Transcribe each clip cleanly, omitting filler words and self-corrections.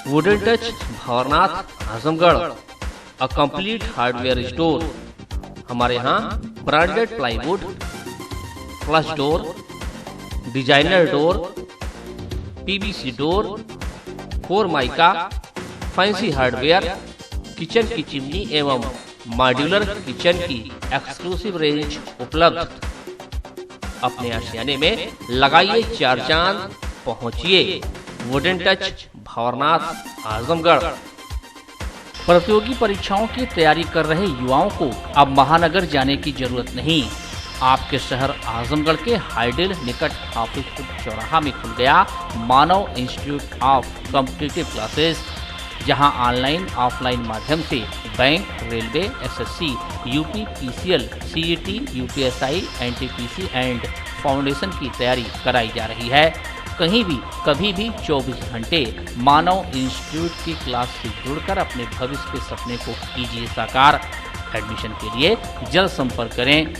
Wooden touch Bhanwarnath Azamgarh, a complete hardware store. हमारे यहाँ branded plywood, flush door, designer door, PVC door, Formica, fancy hardware, kitchen की chimney एवं modular kitchen की exclusive range उपलब्ध। अपने आशियाने में लगाइए 4 चांद, पहुंचिए वुडन टच भंवरनाथ आजमगढ़। प्रतियोगी परीक्षाओं की तैयारी कर रहे युवाओं को अब महानगर जाने की जरूरत नहीं। आपके शहर आजमगढ़ के हाईडेल निकट हाफिजपुर चौराहा में खुल गया मानव इंस्टीट्यूट ऑफ कॉम्पिटिटिव क्लासेस, जहां ऑनलाइन ऑफलाइन माध्यम से bank, railway, SSC, UP, PCL, CET, UPSI, NTPC and foundation की तैयारी कराई जा रही है। कहीं भी कभी भी 24 घंटे मानव इंस्टीट्यूट की क्लास से जुड़कर अपने भविष्य के सपने को कीजिए साकार। एडमिशन के लिए जल्द संपर्क करें।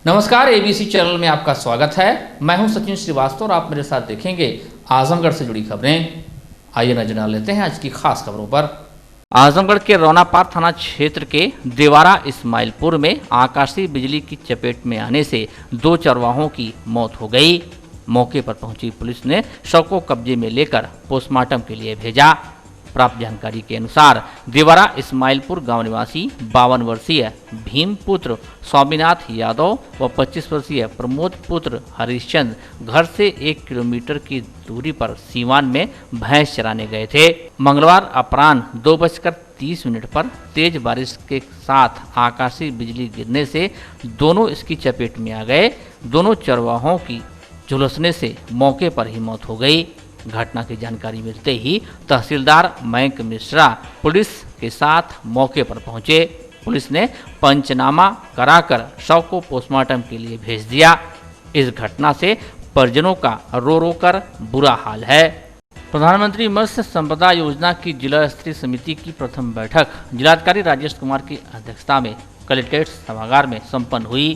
नमस्कार, एबीसी चैनल में आपका स्वागत है। मैं हूं सचिन श्रीवास्तव और आप मेरे साथ देखेंगे आजमगढ़ से जुड़ी खबरें। आइए नजर डाल लेते हैं आज की खास खबरों पर। आजमगढ़ के रौनापार थाना क्षेत्र के देवारा इस्माइलपुर में आकाशीय बिजली की चपेट में आने से 2 चरवाहों की मौत हो गई। मौके पर पहुंची पुलिस ने शव को कब्जे में लेकर पोस्टमार्टम के लिए भेजा। प्राप्त जानकारी के अनुसार देवारा इस्माइलपुर गांव निवासी 52 वर्षीय भीम पुत्र स्वामीनाथ यादव व 25 वर्षीय प्रमोद पुत्र हरिश्चंद्र घर से 1 किलोमीटर की दूरी पर सीवान में भैंस चराने गए थे। मंगलवार अपराह्न 2:30 पर तेज बारिश के साथ आकाशीय बिजली गिरने से दोनों इसकी चपेट में आ गए। दोनों चरवाहों की झुलसने से मौके पर ही मौत हो गई। घटना की जानकारी मिलते ही तहसीलदार मयंक मिश्रा पुलिस के साथ मौके पर पहुंचे। पुलिस ने पंचनामा कराकर शव को पोस्टमार्टम के लिए भेज दिया। इस घटना से परिजनों का रो रो कर बुरा हाल है। प्रधानमंत्री मत्स्य संपदा योजना की जिला स्तरीय समिति की प्रथम बैठक जिलाधिकारी राजेश कुमार की अध्यक्षता में कलेक्ट्रेट सभागार में संपन्न हुई।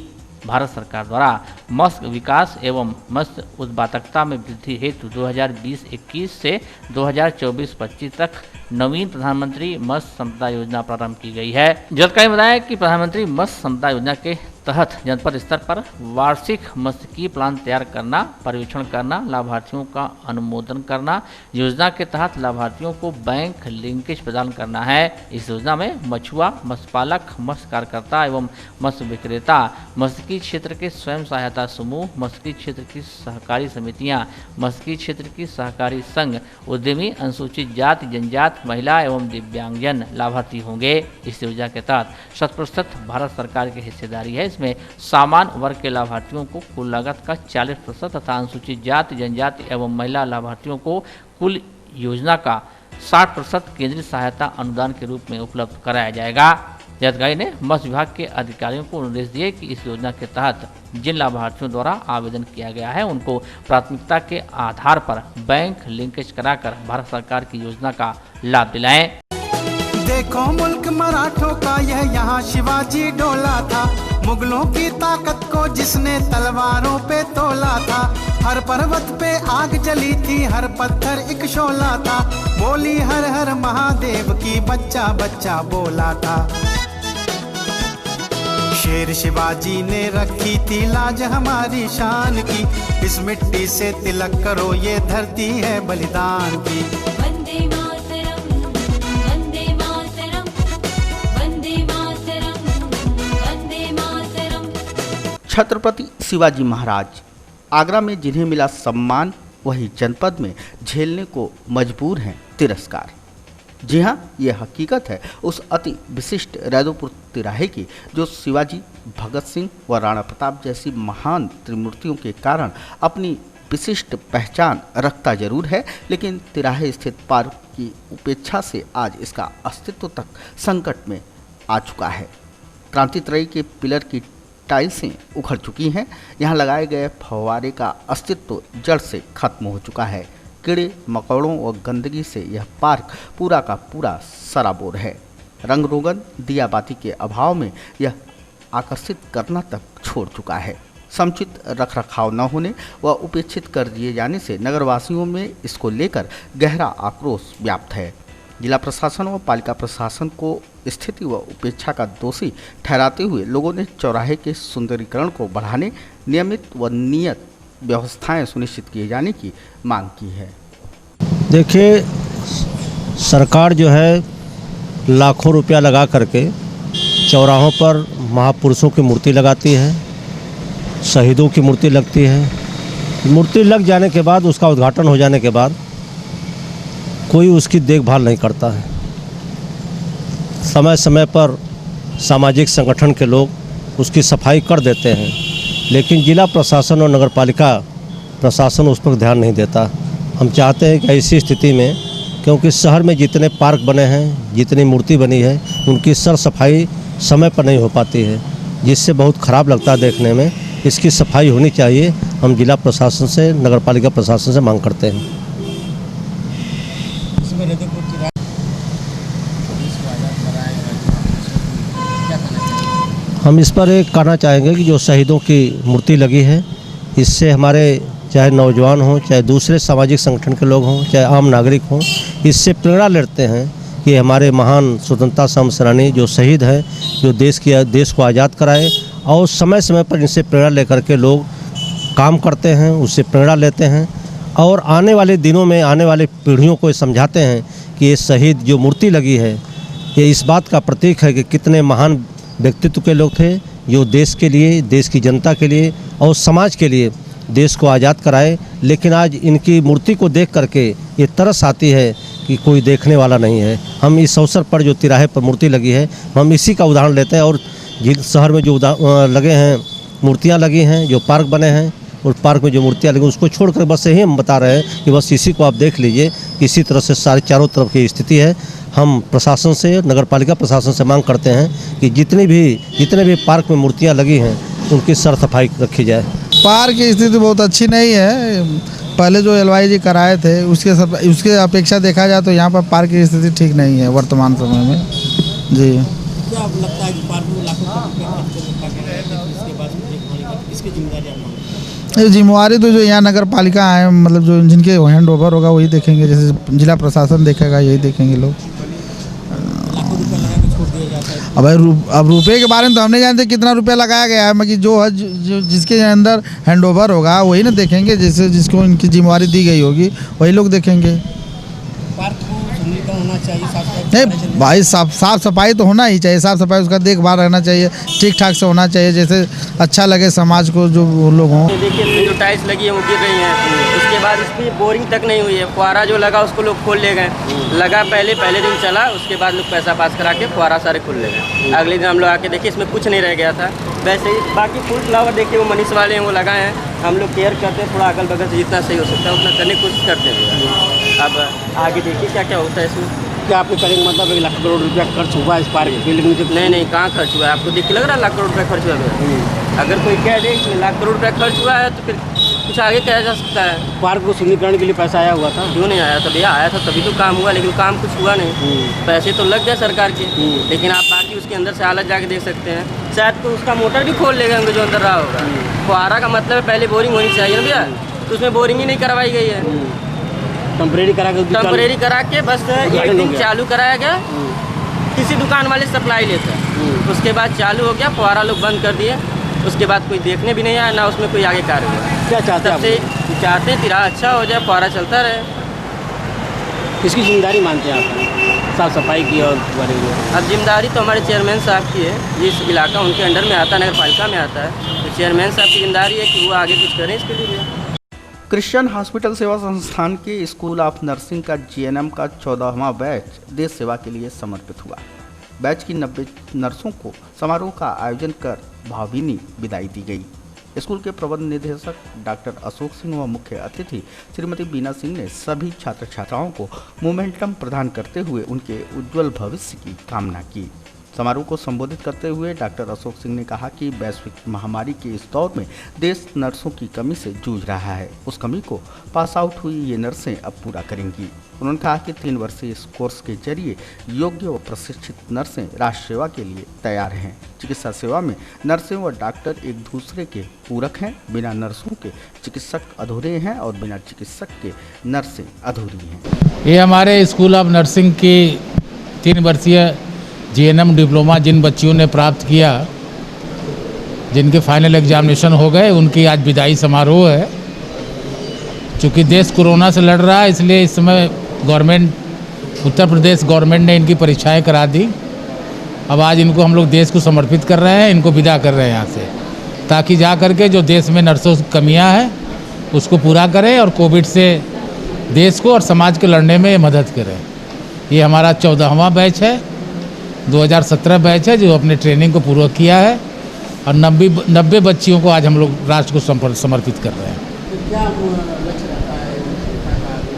भारत सरकार द्वारा मत्स्य विकास एवं मत्स्य उत्पादकता में वृद्धि हेतु 2020-21 से 2024-25 तक नवीन प्रधानमंत्री मत्स्य संपदा योजना प्रारंभ की गई है। जिलाधिकारी ने बताया कि प्रधानमंत्री मत्स्य संपदा योजना के तहत जनपद स्तर पर वार्षिक मत्स्यिकी प्लान तैयार करना, पर्यवेक्षण करना, लाभार्थियों का अनुमोदन करना, योजना के तहत लाभार्थियों को बैंक लिंकेज प्रदान करना है। इस योजना में मछुआ, मत्स्य पालक, मत्स्य कार्यकर्ता एवं मत्स्य विक्रेता, मत्स्यिकी क्षेत्र के स्वयं सहायता समूह, मत्स्यिकी क्षेत्र की सहकारी समितियां, मत्स्यिकी क्षेत्र की सहकारी संघ, उद्यमी, अनुसूचित जाति जनजाति, महिला एवं दिव्यांगजन लाभार्थी होंगे। इस योजना के तहत 100% भारत सरकार की हिस्सेदारी है। इसमें सामान्य वर्ग के लाभार्थियों को कुल लागत का 40% तथा अनुसूचित जाति जनजाति एवं महिला लाभार्थियों को कुल योजना का 60% केंद्रीय सहायता अनुदान के रूप में उपलब्ध कराया जाएगा। जिलाधिकारी ने मत्स्य विभाग के अधिकारियों को निर्देश दिए कि इस योजना के तहत जिन लाभार्थियों द्वारा आवेदन किया गया है उनको प्राथमिकता के आधार पर बैंक लिंकेज कराकर भारत सरकार की योजना का लाभ दिलाएं। देखो मुल्क मराठों का यह यहाँ शिवाजी डोला था, मुगलों की ताकत को जिसने तलवारों पे तोला था। हर पर्वत पे आग जली थी, हर पत्थर एक शोला था, बोली हर हर महादेव की बच्चा बच्चा बोला था। शेर शिवाजी ने रखी थी लाज हमारी शान की, इस मिट्टी से तिलक करो ये धरती है बलिदान की। छत्रपति शिवाजी महाराज आगरा में जिन्हें मिला सम्मान, वही जनपद में झेलने को मजबूर हैं तिरस्कार। जी हाँ, ये हकीकत है उस अति विशिष्ट रैदोपुर तिराहे की, जो शिवाजी, भगत सिंह व राणा प्रताप जैसी महान त्रिमूर्तियों के कारण अपनी विशिष्ट पहचान रखता जरूर है, लेकिन तिराहे स्थित पार्क की उपेक्षा से आज इसका अस्तित्व तक संकट में आ चुका है। क्रांतित्रयी के पिलर की टाइल्सें उखड़ चुकी हैं। यहाँ लगाए गए फव्वारे का अस्तित्व जड़ से खत्म हो चुका है। कीड़े मकोड़ों और गंदगी से यह पार्क पूरा का पूरा सराबोर है। रंग रोगन, दिया बाती के अभाव में यह आकर्षित करना तक छोड़ चुका है। समुचित रखरखाव न होने व उपेक्षित कर दिए जाने से नगरवासियों में इसको लेकर गहरा आक्रोश व्याप्त है। जिला प्रशासन व पालिका प्रशासन को स्थिति व उपेक्षा का दोषी ठहराते हुए लोगों ने चौराहे के सुंदरीकरण को बढ़ाने, नियमित व नियत व्यवस्थाएं सुनिश्चित किए जाने की मांग की है। देखिए, सरकार जो है लाखों रुपया लगा करके चौराहों पर महापुरुषों की मूर्ति लगाती है, शहीदों की मूर्ति लगती है। मूर्ति लग जाने के बाद, उसका उद्घाटन हो जाने के बाद कोई उसकी देखभाल नहीं करता है। समय समय पर सामाजिक संगठन के लोग उसकी सफाई कर देते हैं, लेकिन जिला प्रशासन और नगरपालिका प्रशासन उस पर ध्यान नहीं देता। हम चाहते हैं कि ऐसी स्थिति में, क्योंकि शहर में जितने पार्क बने हैं, जितनी मूर्ति बनी है, उनकी सर सफाई समय पर नहीं हो पाती है, जिससे बहुत ख़राब लगता है देखने में। इसकी सफाई होनी चाहिए। हम जिला प्रशासन से, नगरपालिका प्रशासन से मांग करते हैं। हम इस पर एक कहना चाहेंगे कि जो शहीदों की मूर्ति लगी है, इससे हमारे चाहे नौजवान हों, चाहे दूसरे सामाजिक संगठन के लोग हों, चाहे आम नागरिक हों, इससे प्रेरणा लेते हैं कि हमारे महान स्वतंत्रता संग्राम सेनानी जो शहीद हैं, जो देश को आज़ाद कराए, और समय समय पर इनसे प्रेरणा लेकर के लोग काम करते हैं, उससे प्रेरणा लेते हैं और आने वाले दिनों में आने वाली पीढ़ियों को समझाते हैं कि ये शहीद जो मूर्ति लगी है, ये इस बात का प्रतीक है कि कितने महान व्यक्तित्व के लोग थे, जो देश के लिए, देश की जनता के लिए और समाज के लिए देश को आज़ाद कराए। लेकिन आज इनकी मूर्ति को देख करके ये तरस आती है कि कोई देखने वाला नहीं है। हम इस अवसर पर जो तिराहे पर मूर्ति लगी है, हम इसी का उदाहरण लेते हैं। और जिन शहर में जो लगे हैं, मूर्तियाँ लगी हैं, जो पार्क बने हैं, उस पार्क में जो मूर्तियाँ लगी, उसको छोड़कर बस यही हम बता रहे हैं कि बस इसी को आप देख लीजिए। इसी तरह से सारे चारों तरफ की स्थिति है। हम प्रशासन से, नगरपालिका प्रशासन से मांग करते हैं कि जितने भी पार्क में मूर्तियाँ लगी हैं, उनकी सर सफाई रखी जाए। पार्क की स्थिति बहुत अच्छी नहीं है। पहले जो एलवाई जी कराए थे, उसके अपेक्षा देखा जाए तो यहाँ पर पार्क की स्थिति ठीक नहीं है वर्तमान समय में। जी, क्या लगता है कि पार्क में लाखों रुपए इसके बाद इसकी जिम्मेदारी आप मांगते हैं? ये जिम्मेवारी तो जो यहाँ नगर पालिका है, मतलब जो जिनके हैंड ओवर होगा वही देखेंगे। जैसे जिला प्रशासन देखेगा, यही देखेंगे लोग। लाखों रुपए लगा के छोड़ दिया जाता है। अब रुपये के बारे में तो हम नहीं जानते कितना रुपया लगाया गया है, मगर जो जिसके अंदर हैंड ओवर होगा वही ना देखेंगे। जैसे जिसको इनकी जिम्मेवारी दी गई होगी वही लोग देखेंगे। पार्क को सुंदरीकरण होना चाहिए, साफ सफाई नहीं भाई, साफ सफाई तो होना ही चाहिए। साफ सफाई, उसका देखभाल रहना चाहिए, ठीक ठाक से होना चाहिए, जैसे अच्छा लगे समाज को, जो वो लोग हों। देखिए, जो टाइल्स लगी है वो गिर रही हैं। उसके बाद इसकी बोरिंग तक नहीं हुई है। फुहारा जो लगा उसको लोग खोल ले गए। लगा पहले दिन चला, उसके बाद लोग पैसा पास करा के फुहारा सारे खोल ले गए। अगले दिन हम लोग आके देखिए, इसमें कुछ नहीं रह गया था। वैसे ही बाकी फूल फ्लावर देखिए, वो मनीष वाले हैं, वो लगाए हैं। हम लोग केयर करते हैं, थोड़ा अगल बगल से जितना सही हो सकता है उतना करने की कोशिश करते हैं। अब आगे देखिए क्या क्या होता है इसमें। क्या आपके कहने का मतलब 1 लाख करोड़ रुपया खर्च हुआ इस पार्क के लिए? नहीं, कहाँ खर्च हुआ है? आपको देख के लग रहा है लाख करोड़ रुपया खर्च हुआ है? अगर कोई कह दे इसमें लाख करोड़ रुपया खर्च हुआ है तो फिर कुछ आगे कहा जा सकता है। पार्क को सुंदरीकरण के लिए पैसा आया हुआ था? क्यों नहीं आया था भैया? आया था तभी तो काम हुआ, लेकिन काम कुछ हुआ नहीं। पैसे तो लग गए सरकार के, लेकिन आप बाकी उसके अंदर से हालत जाके देख सकते हैं। शायद तो उसका मोटर भी खोल ले गए होंगे जो अंदर रहा होगा। फुहारा का मतलब है पहले बोरिंग होनी चाहिए ना भैया, तो उसमें बोरिंग ही नहीं करवाई गई है। टेम्परेरी करा के बस एक दिन चालू कराया गया, किसी दुकान वाले सप्लाई लेकर, उसके बाद चालू हो गया, फुहारा लोग बंद कर दिए। उसके बाद कोई देखने भी नहीं आया, ना उसमें कोई आगे कार्य हुआ। क्या चाहते हैं? सबसे चाहते हैं तिराहा अच्छा हो जाए, फुहारा चलता रहे। किसकी जिम्मेदारी मानते हैं आप साफ सफाई की और बारे में? अब जिम्मेदारी तो हमारे चेयरमैन साहब की है। जिस इलाका उनके अंडर में आता है, नगर पालिका में आता है, तो चेयरमैन साहब की जिम्मेदारी है कि वो आगे कुछ करें इसके लिए। क्रिश्चियन हॉस्पिटल सेवा संस्थान के स्कूल ऑफ नर्सिंग का जीएनएम का 14वां बैच देश सेवा के लिए समर्पित हुआ। बैच की 90 नर्सों को समारोह का आयोजन कर भावभीनी विदाई दी गई। स्कूल के प्रबंध निदेशक डॉक्टर अशोक सिंह व मुख्य अतिथि श्रीमती बीना सिंह ने सभी छात्र छात्राओं को मोमेंटम प्रदान करते हुए उनके उज्जवल भविष्य की कामना की। समारोह को संबोधित करते हुए डॉक्टर अशोक सिंह ने कहा कि वैश्विक महामारी के इस दौर में देश नर्सों की कमी से जूझ रहा है। उस कमी को पास आउट हुई ये नर्सें अब पूरा करेंगी। उन्होंने कहा कि 3 वर्षीय इस कोर्स के जरिए योग्य व प्रशिक्षित नर्सें राष्ट्र सेवा के लिए तैयार हैं। चिकित्सा सेवा में नर्सें व डॉक्टर एक दूसरे के पूरक हैं। बिना नर्सों के चिकित्सक अधूरे हैं और बिना चिकित्सक के नर्सें अधूरी हैं। ये हमारे स्कूल ऑफ नर्सिंग की 3 वर्षीय जीएनएम डिप्लोमा जिन बच्चियों ने प्राप्त किया, जिनके फाइनल एग्जामिनेशन हो गए, उनकी आज विदाई समारोह है। चूँकि देश कोरोना से लड़ रहा है, इसलिए इस समय उत्तर प्रदेश गवर्नमेंट ने इनकी परीक्षाएं करा दी। अब आज इनको हम लोग देश को समर्पित कर रहे हैं, इनको विदा कर रहे हैं यहाँ से, ताकि जा करके जो देश में नर्सों की कमियाँ हैं उसको पूरा करें और कोविड से देश को और समाज के लड़ने में मदद करें। ये हमारा 14वां बैच है, 2017 बैच है जो अपने ट्रेनिंग को पूरा किया है और 90 बच्चियों को आज हम लोग राष्ट्र को समर्पित कर रहे हैं।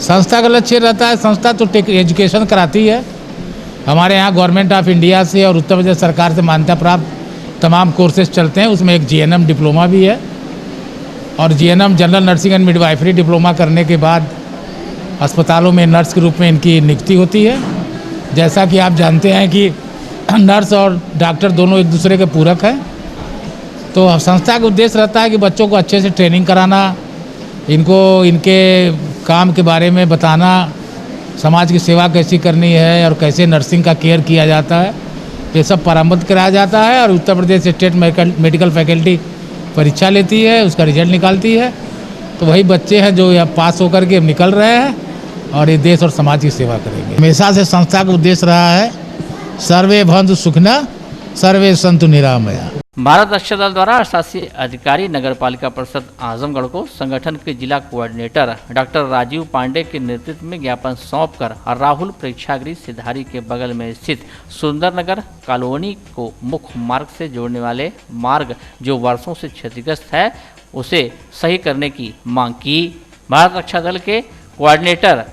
संस्था का लक्ष्य रहता है, संस्था तो एजुकेशन कराती है। हमारे यहाँ गवर्नमेंट ऑफ इंडिया से और उत्तर प्रदेश सरकार से मान्यता प्राप्त तमाम कोर्सेज चलते हैं। उसमें एक जीएनएम डिप्लोमा भी है और GNM general nursing and midwifery diploma करने के बाद अस्पतालों में नर्स के रूप में इनकी नियुक्ति होती है। जैसा कि आप जानते हैं कि नर्स और डॉक्टर दोनों एक दूसरे के पूरक हैं, तो संस्था का उद्देश्य रहता है कि बच्चों को अच्छे से ट्रेनिंग कराना, इनको इनके काम के बारे में बताना, समाज की सेवा कैसी करनी है और कैसे नर्सिंग का केयर किया जाता है, ये सब परामर्श कराया जाता है। और Uttar Pradesh state medical faculty परीक्षा लेती है, उसका रिजल्ट निकालती है। तो वही बच्चे हैं जो यहाँ पास होकर के निकल रहे हैं और ये देश और समाज की सेवा करेंगे। हमेशा से संस्था का उद्देश्य रहा है सर्वे भवन्तु सुखिनः सर्वे सन्तु निरामया। भारत रक्षा दल द्वारा शासकीय अधिकारी नगर पालिका परिषद आजमगढ़ को संगठन के जिला कोऑर्डिनेटर डॉक्टर राजीव पांडे के नेतृत्व में ज्ञापन सौंपकर राहुल प्रेक्षागृह सिधारी के बगल में स्थित सुंदरनगर कॉलोनी को मुख्य मार्ग से जोड़ने वाले मार्ग जो वर्षों से क्षतिग्रस्त है उसे सही करने की मांग की। भारत रक्षा दल के कोऑर्डिनेटर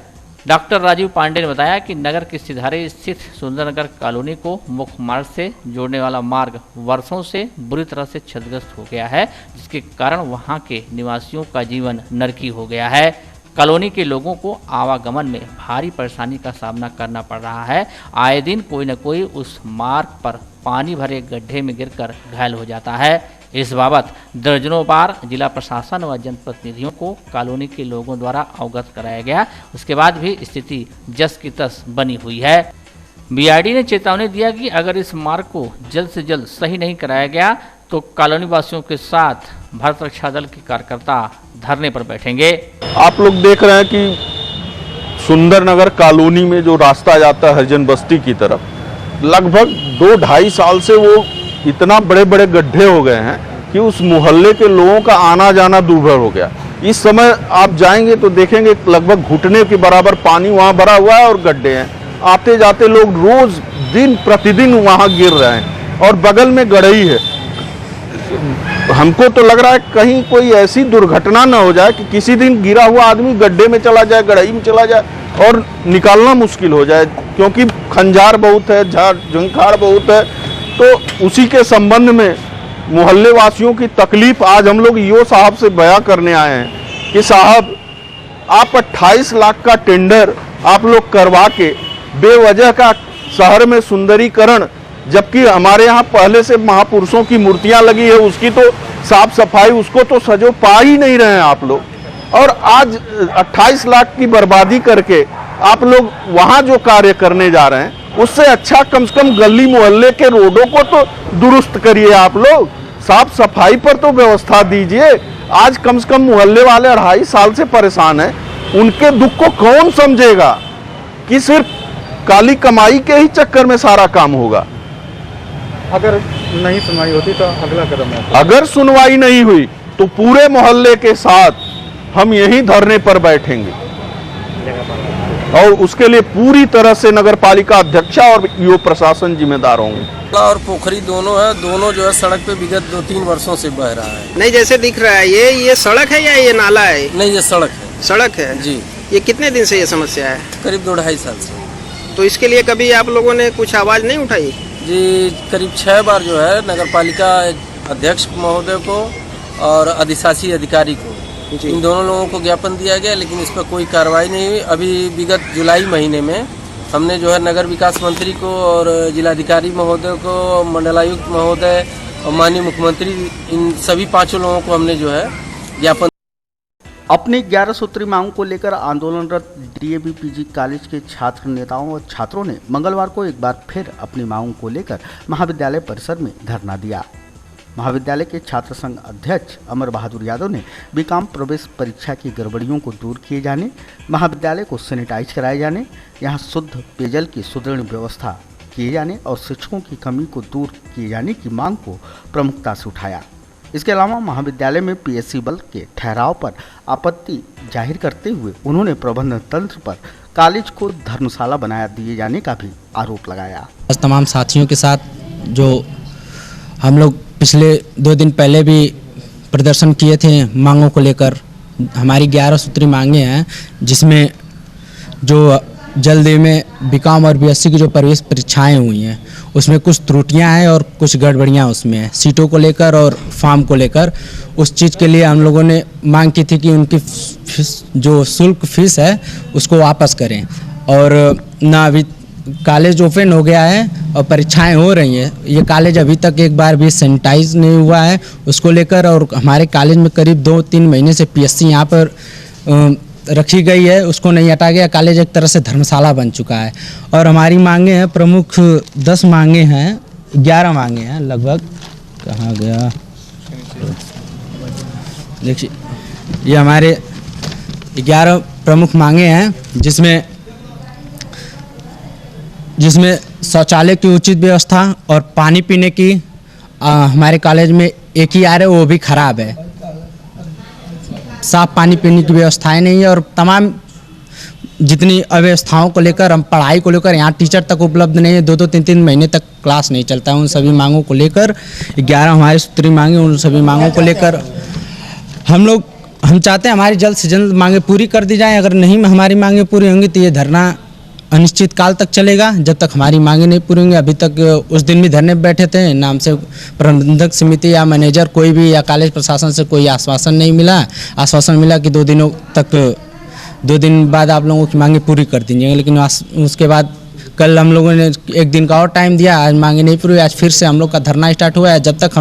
डॉक्टर राजीव पांडे ने बताया कि नगर के सिधारे स्थित सुंदरनगर कॉलोनी को मुख्य मार्ग से जोड़ने वाला मार्ग वर्षों से बुरी तरह से क्षतिग्रस्त हो गया है, जिसके कारण वहां के निवासियों का जीवन नरकी हो गया है। कॉलोनी के लोगों को आवागमन में भारी परेशानी का सामना करना पड़ रहा है। आए दिन कोई न कोई उस मार्ग पर पानी भरे गड्ढे में गिरकर घायल हो जाता है। इस बाबत दर्जनों बार जिला प्रशासन व जनप्रतिनिधियों को कॉलोनी के लोगों द्वारा अवगत कराया गया, उसके बाद भी स्थिति जस की तस बनी हुई है। बीआरडी ने चेतावनी दिया कि अगर इस मार्ग को जल्द से जल्द सही नहीं कराया गया तो कॉलोनी वासियों के साथ भारत रक्षा दल के कार्यकर्ता धरने पर बैठेंगे। आप लोग देख रहे हैं कि सुंदरनगर कॉलोनी में जो रास्ता जाता है हरिजन बस्ती की तरफ, लगभग 2-2.5 साल से वो इतना बड़े बड़े गड्ढे हो गए हैं कि उस मोहल्ले के लोगों का आना जाना दूभर हो गया। इस समय आप जाएंगे तो देखेंगे लगभग घुटने के बराबर पानी वहाँ भरा हुआ है और गड्ढे हैं। आते जाते लोग रोज दिन प्रतिदिन वहाँ गिर रहे हैं और बगल में गड़ई है। हमको तो लग रहा है कहीं कोई ऐसी दुर्घटना न हो जाए कि किसी दिन गिरा हुआ आदमी गड्ढे में चला जाए, गड़ई में चला जाए और निकालना मुश्किल हो जाए, क्योंकि खंजार बहुत है, झाड़ झंखाड़ बहुत है। तो उसी के संबंध में मोहल्ले वासियों की तकलीफ आज हम लोग ईओ साहब से बयां करने आए हैं कि साहब आप 28 लाख का टेंडर आप लोग करवा के बेवजह का शहर में सुंदरीकरण, जबकि हमारे यहाँ पहले से महापुरुषों की मूर्तियां लगी है, उसकी तो साफ सफाई उसको तो सजो पा ही नहीं रहे हैं आप लोग। और आज 28 लाख की बर्बादी करके आप लोग वहाँ जो कार्य करने जा रहे हैं उससे अच्छा कम से कम गली मोहल्ले के रोडों को तो दुरुस्त करिए, आप लोग साफ सफाई पर तो व्यवस्था दीजिए। आज कम से कम मोहल्ले वाले 2.5 साल से परेशान हैं, उनके दुख को कौन समझेगा कि सिर्फ काली कमाई के ही चक्कर में सारा काम होगा। अगर नहीं सुनवाई होती तो अगला कदम है, अगर सुनवाई नहीं हुई तो पूरे मोहल्ले के साथ हम यहीं धरने पर बैठेंगे और उसके लिए पूरी तरह से नगर पालिका अध्यक्षा और ईओ प्रशासन जिम्मेदार होंगे। और पोखरी दोनों है, दोनों जो है सड़क पे विगत 2-3 वर्षों से बह रहा है। नहीं जैसे दिख रहा है ये सड़क है या ये नाला है? नहीं, ये सड़क है। सड़क है जी। ये कितने दिन से ये समस्या है? करीब 2-2.5 साल से। तो इसके लिए कभी आप लोगों ने कुछ आवाज नहीं उठाई? जी करीब 6 बार जो है नगर पालिका अध्यक्ष महोदय को और अधिशासी अधिकारी को, इन दोनों लोगों को ज्ञापन दिया गया, लेकिन इस पर कोई कार्रवाई नहीं हुई। अभी विगत जुलाई महीने में हमने जो है नगर विकास मंत्री को और जिलाधिकारी महोदय को, मंडलायुक्त महोदय और माननीय मुख्यमंत्री, इन सभी 5 लोगों को हमने जो है ज्ञापन। अपनी 11 सूत्री मांगों को लेकर आंदोलनरत डीएवी पीजी कॉलेज के छात्र नेताओं और छात्रों ने मंगलवार को एक बार फिर अपनी मांगों को लेकर महाविद्यालय परिसर में धरना दिया। महाविद्यालय के छात्र संघ अध्यक्ष अमर बहादुर यादव ने बीकॉम प्रवेश परीक्षा की गड़बड़ियों को दूर किए जाने, महाविद्यालय को सैनिटाइज कराए जाने, यहाँ शुद्ध पेयजल की सुदृढ़ व्यवस्था किए जाने और शिक्षकों की कमी को दूर किए जाने की मांग को प्रमुखता से उठाया। इसके अलावा महाविद्यालय में पीएससी बल के ठहराव पर आपत्ति जाहिर करते हुए उन्होंने प्रबंधन तंत्र पर कॉलेज को धर्मशाला बनाया दिए जाने का भी आरोप लगाया। तमाम साथियों के साथ जो हम लोग पिछले 2 दिन पहले भी प्रदर्शन किए थे मांगों को लेकर, हमारी 11 सूत्री मांगे हैं, जिसमें जो जल्द में बीकॉम और बीएससी की जो प्रवेश परीक्षाएं हुई हैं उसमें कुछ त्रुटियां हैं और कुछ गड़बड़ियां उसमें हैं, सीटों को लेकर और फॉर्म को लेकर। उस चीज़ के लिए हम लोगों ने मांग की थी कि उनकी जो शुल्क फीस है उसको वापस करें। और ना अभी कॉलेज ओपन हो गया है और परीक्षाएं हो रही हैं, ये कॉलेज अभी तक एक बार भी सैनिटाइज नहीं हुआ है उसको लेकर। और हमारे कॉलेज में करीब 2-3 महीने से पीएससी यहाँ पर रखी गई है, उसको नहीं हटा गया। कॉलेज एक तरह से धर्मशाला बन चुका है। और हमारी मांगे हैं प्रमुख 10 मांगे हैं, 11 मांगे हैं लगभग। कहाँ गया देखिए, ये हमारे 11 प्रमुख मांगे हैं, जिसमें शौचालय की उचित व्यवस्था और पानी पीने की हमारे कॉलेज में एक ही आ रहा है, वो भी खराब है। साफ पानी पीने की व्यवस्थाएं नहीं है और तमाम जितनी अव्यवस्थाओं को लेकर, हम पढ़ाई को लेकर, यहाँ टीचर तक उपलब्ध नहीं है, 2-2, 3-3 महीने तक क्लास नहीं चलता है। उन सभी मांगों को लेकर 11 हमारी सूत्री मांगे, उन सभी मांगों को लेकर हम चाहते हैं हमारी जल्द से जल्द मांगे पूरी कर दी जाएं। अगर नहीं हमारी मांगे पूरी होंगी तो ये धरना अनिश्चित काल तक चलेगा, जब तक हमारी मांगे नहीं पूरी होंगी। अभी तक उस दिन भी धरने बैठे थे, नाम से प्रबंधक समिति या मैनेजर कोई भी या कॉलेज प्रशासन से कोई आश्वासन नहीं मिला। आश्वासन मिला कि 2 दिनों तक, 2 दिन बाद आप लोगों की मांगे पूरी कर दीजिएंगे, लेकिन उसके बाद कल हम लोगों ने 1 दिन का और टाइम दिया, आज मांगे नहीं पूरी। आज फिर से हम लोग का धरना स्टार्ट हुआ है। जब तक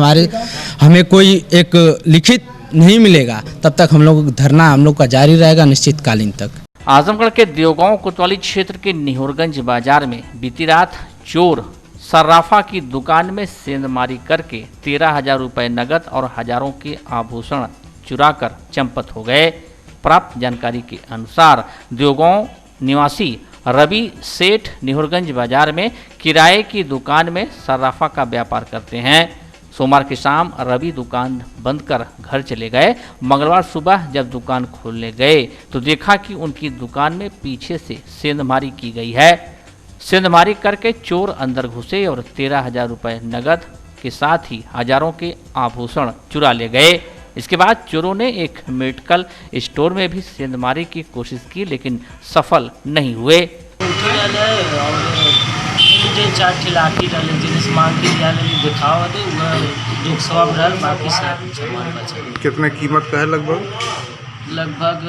हमें कोई एक लिखित नहीं मिलेगा तब तक हम लोग का जारी रहेगा निश्चितकालीन तक। आजमगढ़ के देवगांव कोतवाली क्षेत्र के निहोरगंज बाजार में बीती रात चोर सर्राफा की दुकान में सेंधमारी करके 13,000 रुपये नगद और हजारों के आभूषण चुराकर चंपत हो गए। प्राप्त जानकारी के अनुसार देवगांव निवासी रवि सेठ निहोरगंज बाजार में किराए की दुकान में सर्राफा का व्यापार करते हैं। सोमवार की शाम रवि दुकान बंद कर घर चले गए। मंगलवार सुबह जब दुकान खोलने गए तो देखा कि उनकी दुकान में पीछे से सेंधमारी की गई है। सेंधमारी करके चोर अंदर घुसे और 13,000 रुपये नगद के साथ ही हजारों के आभूषण चुरा ले गए। इसके बाद चोरों ने एक मेडिकल स्टोर में भी सेंधमारी की कोशिश की, लेकिन सफल नहीं हुए। मुझे 4 ठिलाठी डाले जिनिस मांग के दिखावा दे जो सब रहल, बाकी सामान बचा। कितने कीमत का है लगभग? लगभग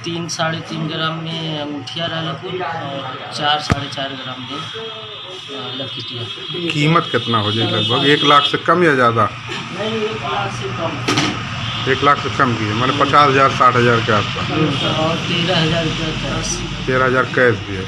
3-3.5 ग्राम में अंगूठिया रहल कुल और 4-4.5 ग्राम में लकीटिया। कीमत कितना हो जाए लगभग? 1 लाख से कम या ज़्यादा? नहीं, 1 लाख से कम। 1 लाख से कम की है, मैंने 50,000 60,000 के आसपास। और 13,000 रुपये कैश। 13,000 कैश भी है।